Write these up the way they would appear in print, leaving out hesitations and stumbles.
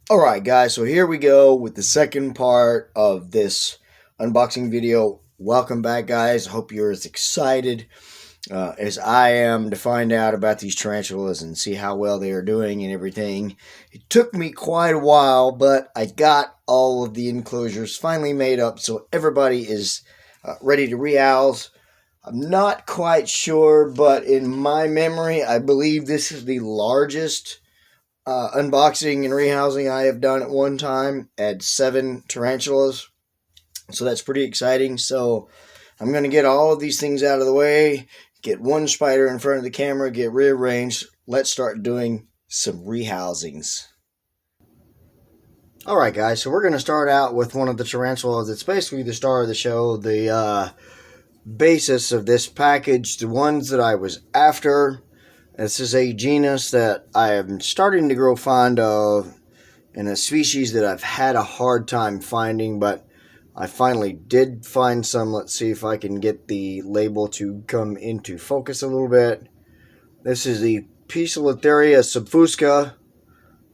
Alright guys, so here we go with the second part of this unboxing video. Welcome back guys, hope you're as excited as I am to find out about these tarantulas and see how well they are doing and everything. It took me quite a while, but I got all of the enclosures finally made up so everybody is ready to rehouse. I'm not quite sure, but in my memory, I believe this is the largest unboxing and rehousing I have done at one time at 7 tarantulas. So that's pretty exciting. So I'm going to get all of these things out of the way, get one spider in front of the camera, get rearranged. Let's start doing some rehousings. Alright guys, so we're going to start out with one of the tarantulas. It's basically the star of the show, the basis of this package, the ones that I was after. This is a genus that I am starting to grow fond of, and a species that I've had a hard time finding, but I finally did find some. Let's see if I can get the label to come into focus a little bit. This is the Poecilotheria subfusca.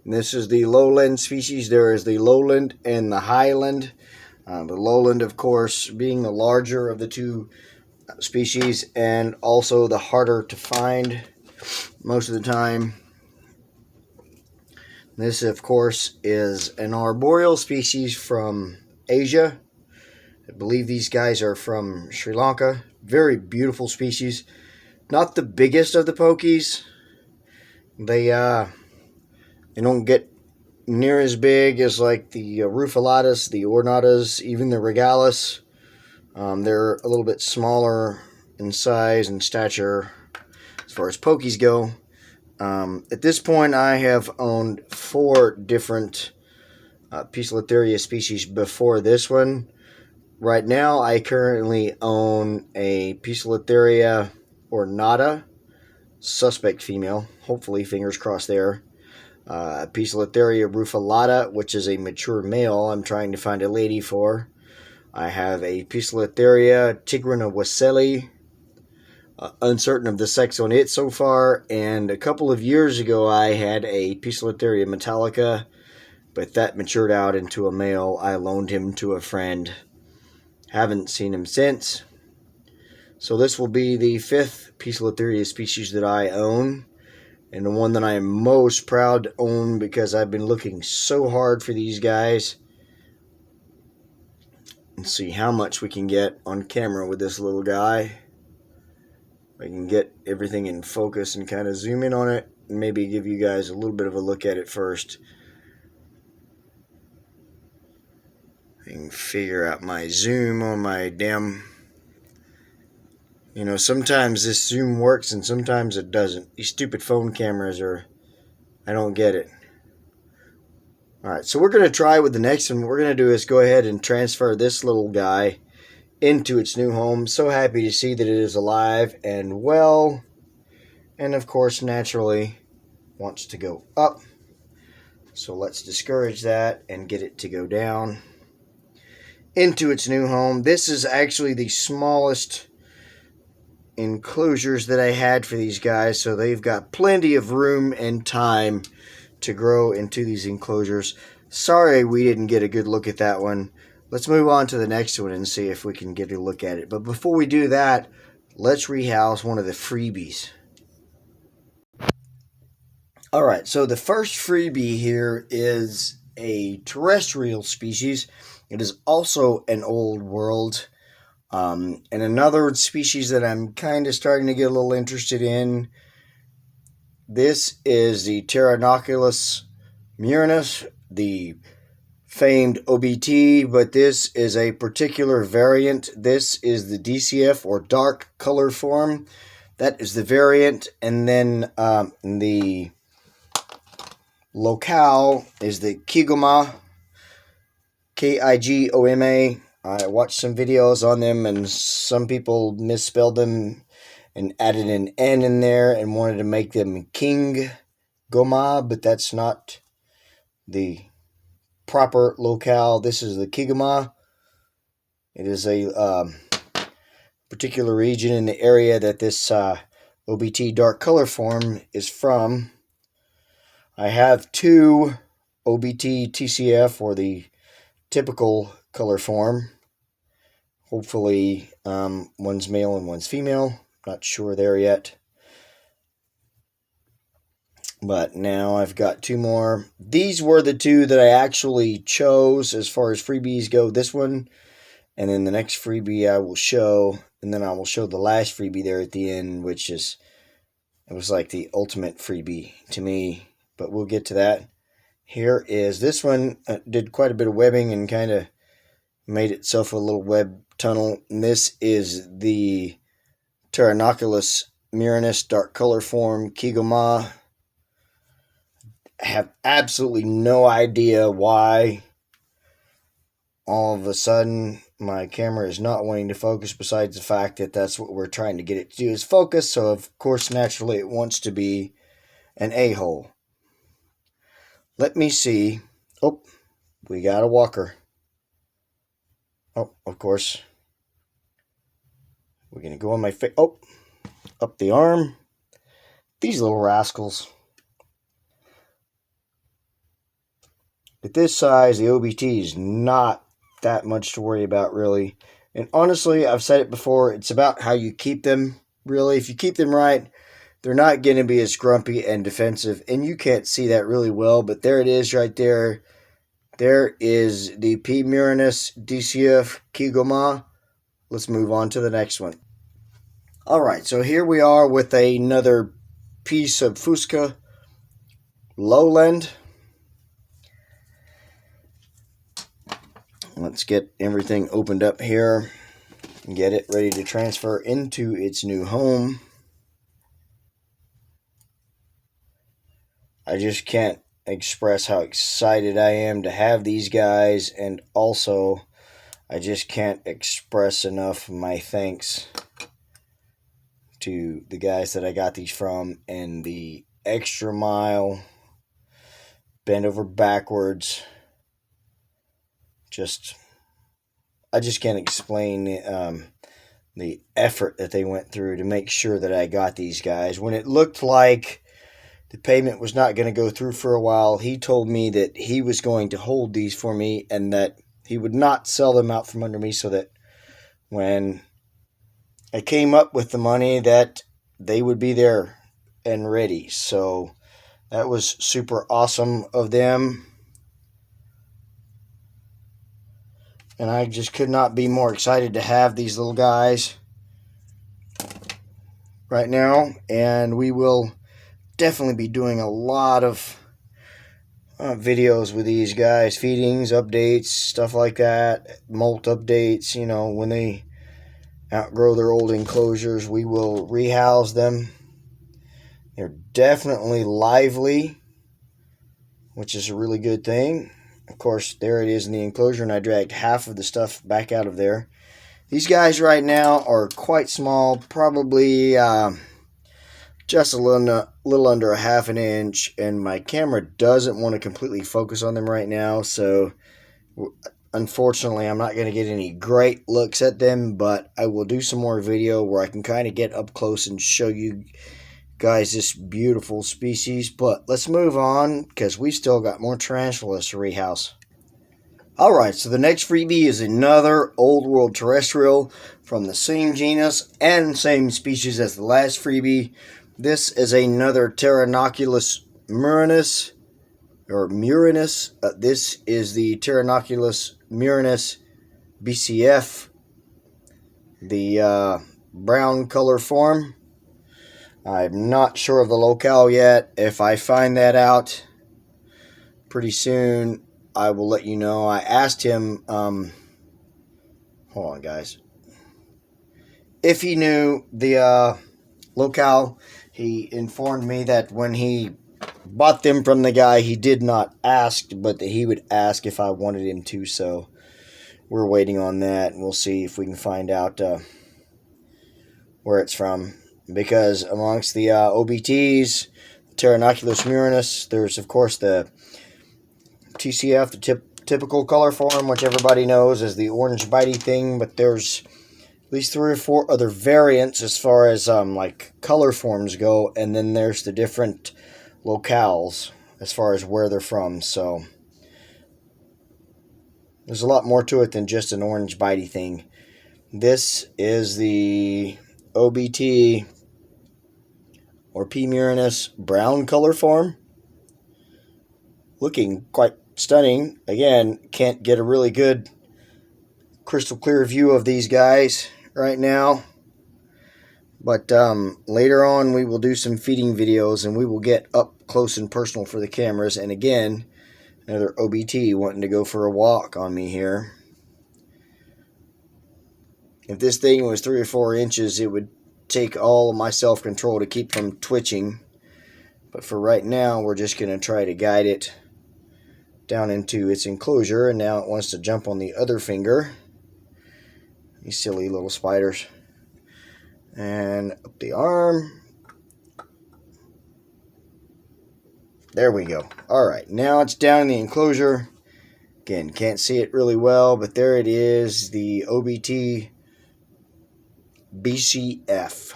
This is the lowland species. There is the lowland and the highland. The lowland, of course, being the larger of the two species and also the harder to find most of the time. This, of course, is an arboreal species from Asia. I believe these guys are from Sri Lanka. Very beautiful species. Not the biggest of the pokies. They don't get near as big as like the Rufilatus, the Ornatas, even the Regalis. They're a little bit smaller in size and stature as far as pokies go. At this point, I have owned 4 different Poecilotheria species before this one. Right now, I currently own a Poecilotheria ornata, suspect female. Hopefully, fingers crossed there. Poecilotheria rufilata, which is a mature male. I'm trying to find a lady for. I have a Poecilotheria tigrina wasseli. Uncertain of the sex on it so far, and a couple of years ago I had a Poecilotheria metallica, but that matured out into a male. I loaned him to a friend. Haven't seen him since. So this will be the 5th Poecilotheria species that I own, and the one that I am most proud to own because I've been looking so hard for these guys. Let's see how much we can get on camera with this little guy. I can get everything in focus and kind of zoom in on it and maybe give you guys a little bit of a look at it first. I can figure out my zoom on my damn... sometimes this zoom works and sometimes it doesn't. These stupid phone cameras are... I don't get it. Alright, so we're going to try with the next one. What we're going to do is go ahead and transfer this little guy into its new home. So happy to see that it is alive and well, and of course naturally wants to go up. So let's discourage that and get it to go down into its new home. This is actually the smallest enclosures that I had for these guys, so they've got plenty of room and time to grow into these enclosures. Sorry we didn't get a good look at that one. Let's move on to the next one and see if we can get a look at it. But before we do that, let's rehouse one of the freebies. Alright, so the first freebie here is a terrestrial species. It is also an old world. And another species that I'm kind of starting to get a little interested in. This is the Pteronoculus murinus, the famed OBT, but this is a particular variant. This is the DCF, or dark color form. That is the variant, and then the locale is the Kigoma, Kigoma. I watched some videos on them, and some people misspelled them and added an N in there and wanted to make them King Goma, but that's not the proper locale. This is the Kigoma. It is a particular region in the area that this OBT dark color form is from. I have 2 OBT TCF, or the typical color form. Hopefully one's male and one's female. Not sure there yet. But now I've got two more. These were the two that I actually chose as far as freebies go. This one, and then the next freebie I will show. And then I will show the last freebie there at the end, which is, it was like the ultimate freebie to me. But we'll get to that. Here is, this one did quite a bit of webbing and kind of made itself a little web tunnel. And this is the Pteronoculus murinus dark color form Kigoma. I have absolutely no idea why all of a sudden my camera is not wanting to focus, besides the fact that that's what we're trying to get it to do, is focus. So of course naturally it wants to be an a-hole. Let me see. Oh, we got a walker. Oh, of course. We're going to go on my face. Oh, up the arm. These little rascals. At this size, the OBT is not that much to worry about, really. And honestly, I've said it before, it's about how you keep them, really. If you keep them right, they're not going to be as grumpy and defensive. And you can't see that really well, but there it is right there. There is the P. murinus DCF Kigoma. Let's move on to the next one. Alright, so here we are with another P. subfusca lowland. Let's get everything opened up here and get it ready to transfer into its new home. I just can't express how excited I am to have these guys, and also I just can't express enough my thanks to the guys that I got these from, and the extra mile, bend over backwards. I just can't explain the effort that they went through to make sure that I got these guys. When it looked like the payment was not going to go through for a while, he told me that he was going to hold these for me and that he would not sell them out from under me, so that when I came up with the money that they would be there and ready. So that was super awesome of them. And I just could not be more excited to have these little guys right now. And we will definitely be doing a lot of videos with these guys. Feedings, updates, stuff like that. Molt updates. You know, when they outgrow their old enclosures, we will rehouse them. They're definitely lively, which is a really good thing. Of course, there it is in the enclosure, and I dragged half of the stuff back out of there. These guys right now are quite small, probably just a little under a half an inch, and my camera doesn't want to completely focus on them right now, so unfortunately I'm not going to get any great looks at them, but I will do some more video where I can kind of get up close and show you guys this beautiful species. But let's move on, because we still got more tarantulas to rehouse. Alright, so the next freebie is another old world terrestrial from the same genus and same species as the last freebie. This is another Pteronoculus murinus, or murinus. This is the Pteronoculus murinus BCF, the brown color form. I'm not sure of the locale yet. If I find that out pretty soon, I will let you know. I asked him, hold on guys, if he knew the locale. He informed me that when he bought them from the guy, he did not ask, but that he would ask if I wanted him to. So we're waiting on that, and we'll see if we can find out where it's from. Because amongst the OBTs, Pteronoculus murinus, there's of course the TCF, the typical color form, which everybody knows as the orange bitey thing, but there's at least 3 or 4 other variants as far as like color forms go, and then there's the different locales as far as where they're from. So there's a lot more to it than just an orange bitey thing. This is the OBT or P. murinus brown color form. Looking quite stunning. Again, can't get a really good crystal clear view of these guys right now. But later on we will do some feeding videos and we will get up close and personal for the cameras. And again, another OBT wanting to go for a walk on me here. If this thing was 3 or 4 inches, it would take all of my self-control to keep from twitching. But for right now, we're just going to try to guide it down into its enclosure. And now it wants to jump on the other finger. These silly little spiders. And up the arm. There we go. Alright, now it's down in the enclosure. Again, can't see it really well, but there it is, the OBT BCF.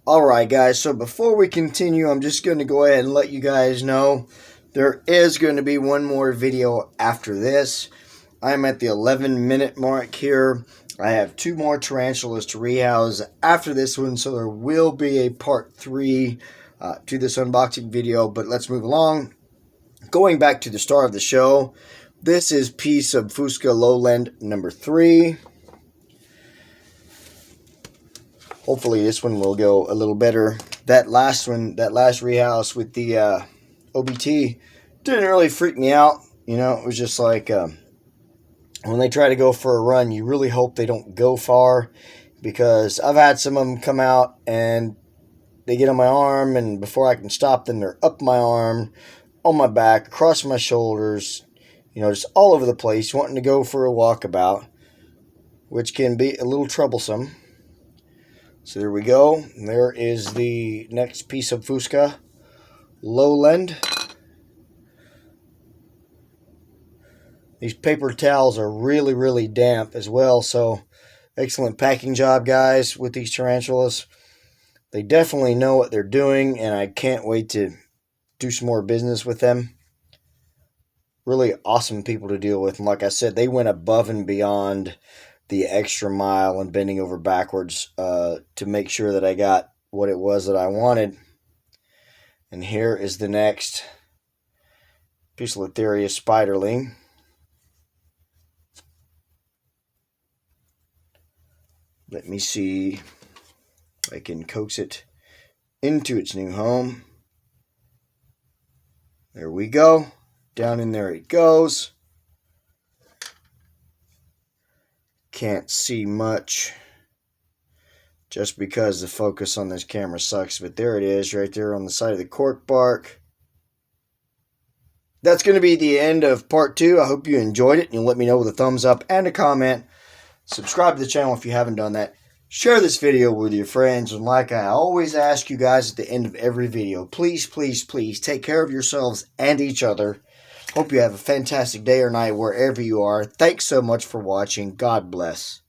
Alright guys, so before we continue, I'm just going to go ahead and let you guys know there is going to be one more video after this. I'm at the 11-minute mark here. I have 2 more tarantulas to rehouse after this one, so there will be a part 3 to this unboxing video, but let's move along. Going back to the star of the show, this is P. subfusca lowland number 3. Hopefully this one will go a little better. That last one, that last rehouse with the OBT didn't really freak me out. You know, it was just like when they try to go for a run, you really hope they don't go far, because I've had some of them come out and they get on my arm, and before I can stop them, they're up my arm, on my back, across my shoulders, you know, just all over the place, wanting to go for a walkabout, which can be a little troublesome. So there we go. There is the next P. subfusca lowland. These paper towels are really, really damp as well, so excellent packing job, guys, with these tarantulas. They definitely know what they're doing, and I can't wait to do some more business with them. Really awesome people to deal with, and like I said, they went above and beyond the extra mile and bending over backwards to make sure that I got what it was that I wanted. And here is the next Poecilotheria spiderling. Let me see if I can coax it into its new home. There we go. Down in there it goes. Can't see much just because the focus on this camera sucks, but there it is right there on the side of the cork bark. That's going to be the end of part 2. I hope you enjoyed it, and you'll let me know with a thumbs up and a comment. Subscribe to the channel if you haven't done that. Share this video with your friends, and like I always ask you guys at the end of every video, please, please, please take care of yourselves and each other. Hope you have a fantastic day or night wherever you are. Thanks so much for watching. God bless.